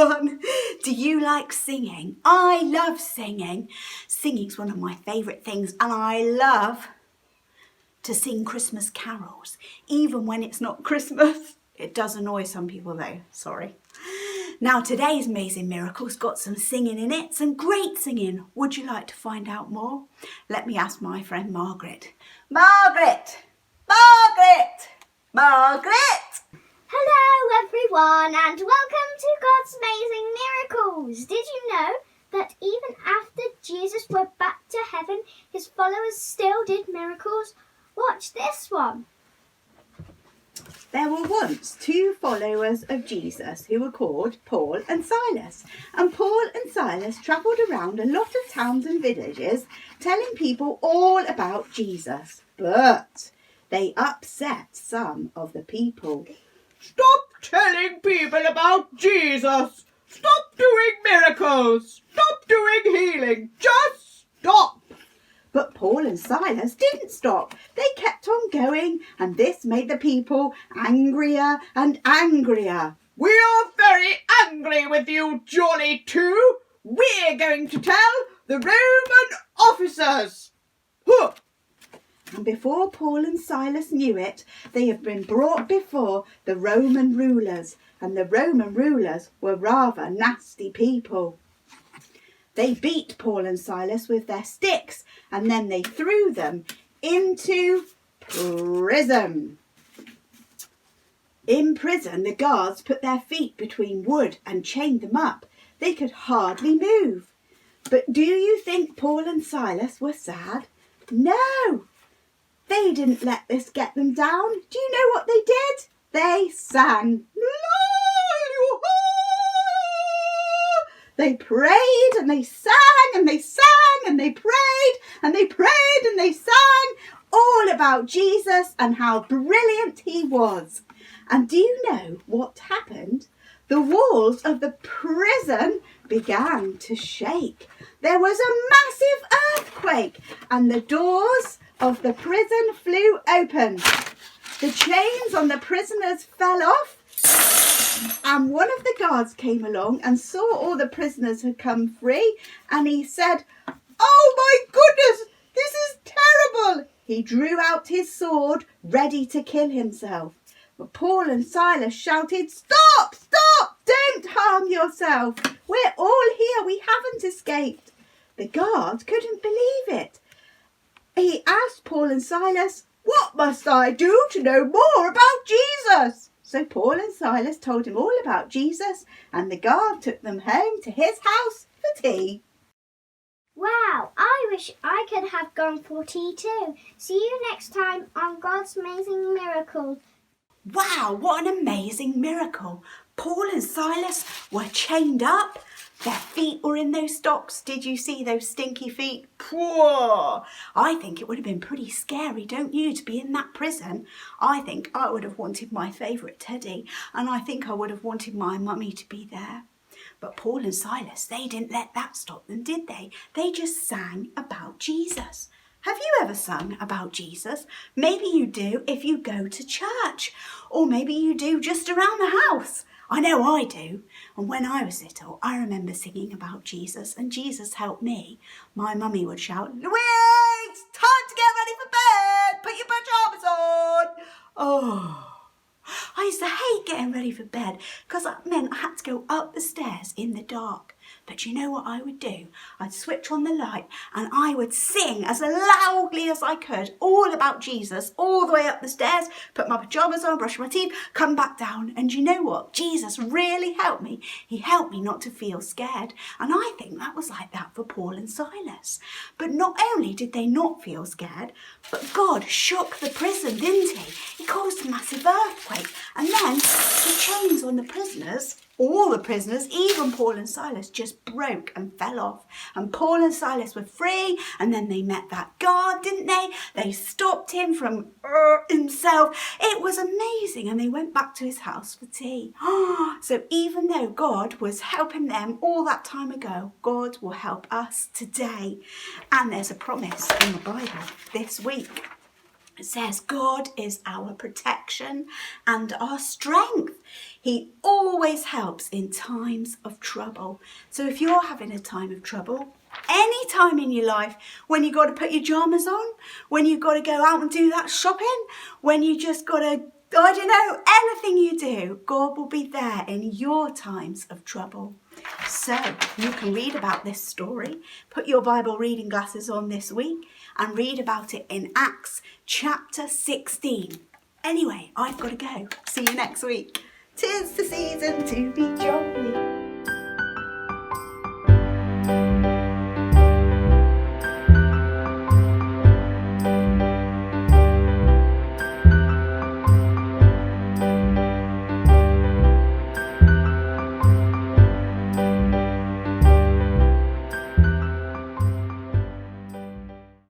everyone. Do you like singing? I love singing. Singing's one of my favourite things, and I love to sing Christmas carols, even when it's not Christmas. It does annoy some people though, sorry. Now today's Amazing Miracle's got some singing in it, some great singing. Would you like to find out more? Let me ask my friend Margaret. Margaret! Margaret! Margaret! Hello everyone and welcome to God's Amazing Miracles. Did you know that even after Jesus went back to heaven, his followers still did miracles? Watch this one. There were once two followers of Jesus who were called Paul and Silas. And Paul and Silas travelled around a lot of towns and villages telling people all about Jesus. But they upset some of the people. Stop telling people about Jesus! Stop doing miracles! Stop doing healing! Just stop! But Paul and Silas didn't stop. They kept on going, and this made the people angrier and angrier. We are very angry with you, Jolly Two. We're going to tell the Roman officers. Huh. And before Paul and Silas knew it, they had been brought before the Roman rulers, and the Roman rulers were rather nasty people. They beat Paul and Silas with their sticks, and then they threw them into prison. In prison, the guards put their feet between wood and chained them up. They could hardly move. But do you think Paul and Silas were sad? No! They didn't let this get them down. Do you know what they did? They sang. They prayed and they sang and they sang and they prayed and they prayed and they sang all about Jesus and how brilliant he was. And do you know what happened? The walls of the prison began to shake. There was a massive earthquake and the doors of the prison flew open. The chains on the prisoners fell off, and one of the guards came along and saw all the prisoners had come free, and he said, "Oh my goodness, this is terrible!" He drew out his sword, ready to kill himself. But Paul and Silas shouted, "Stop! Stop! Don't harm yourself! We're all here, we haven't escaped." The guard couldn't believe it. He asked Paul and Silas, "What must I do to know more about Jesus?" So Paul and Silas told him all about Jesus, and the guard took them home to his house for tea. Wow, I wish I could have gone for tea too. See you next time on God's Amazing Miracles. Wow, what an amazing miracle. Paul and Silas were chained up. Their feet were in those stocks. Did you see those stinky feet? Poor! I think it would have been pretty scary, don't you, to be in that prison? I think I would have wanted my favourite teddy, and I think I would have wanted my mummy to be there. But Paul and Silas, they didn't let that stop them, did they? They just sang about Jesus. Have you ever sung about Jesus? Maybe you do if you go to church, or maybe you do just around the house. I know I do. And when I was little, I remember singing about Jesus, and Jesus helped me. My mummy would shout, "Wait! Time to get ready for bed! Put your pyjamas on!" Oh, I used to hate getting ready for bed because that meant I had to go up the stairs in the dark. But you know what I would do? I'd switch on the light and I would sing as loudly as I could all about Jesus all the way up the stairs, put my pyjamas on, brush my teeth, come back down. And you know what? Jesus really helped me. He helped me not to feel scared. And I think that was like that for Paul and Silas. But not only did they not feel scared, but God shook the prison, didn't he? He caused a massive earthquake. And then the chains on the prisoners, all the prisoners, even Paul and Silas, just broke and fell off. And Paul and Silas were free, and then they met that guard, didn't they? They stopped him from himself. It was amazing, and they went back to his house for tea. So even though God was helping them all that time ago, God will help us today. And there's a promise in the Bible this week. It says God is our protection and our strength. He always helps in times of trouble. So if you're having a time of trouble, any time in your life, when you got to put your pajamas on, when you got to go out and do that shopping, when you just got to, I don't know, anything you do, God will be there in your times of trouble. So you can read about this story, put your Bible reading glasses on this week and read about it in Acts chapter 16. Anyway, I've got to go. See you next week. 'Tis the season to be joyful.